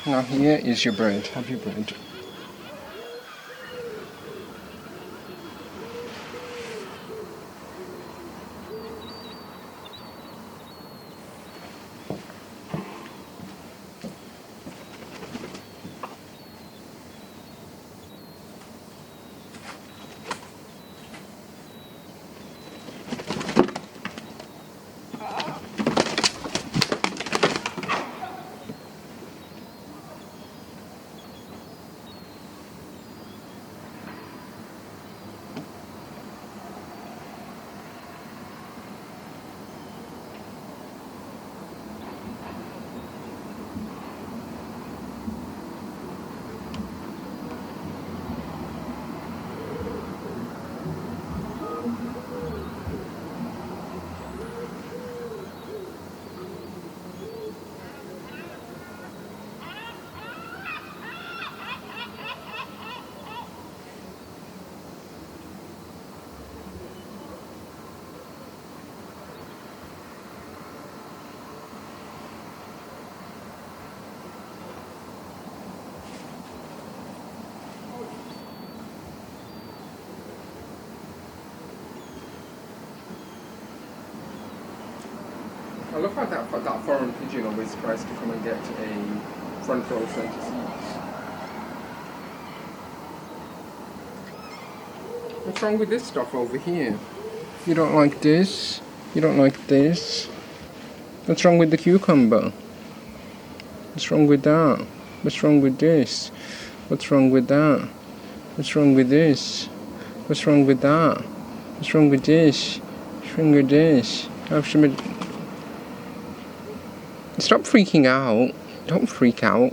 Now here is your bread. Have your bread. I love how that foreign pigeon always tries to come and get a front row centre seat. What's wrong with this stuff over here? You don't like this? You don't like this? What's wrong with the cucumber? What's wrong with that? What's wrong with this? What's wrong with that? What's wrong with this? What's wrong with that? What's wrong with this? What's wrong with this? Stop freaking out. Don't freak out.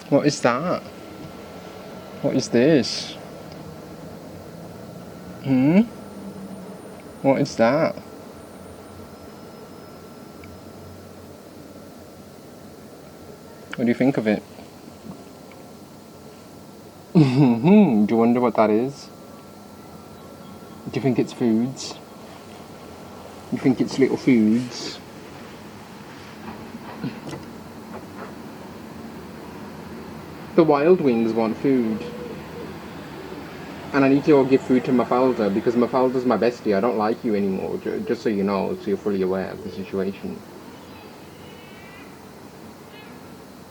What is that? What is this? What is that? What do you think of it? Do you wonder what that is? Do you think it's foods? You think it's little foods? The wild wings want food. And I need to go give food to Mafalda because Mafalda's my bestie. I don't like you anymore, just so you know, so you're fully aware of the situation.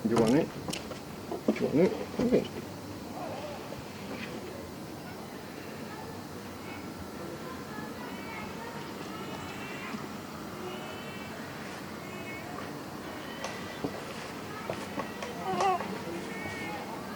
Do you want it? Do you want it? Okay.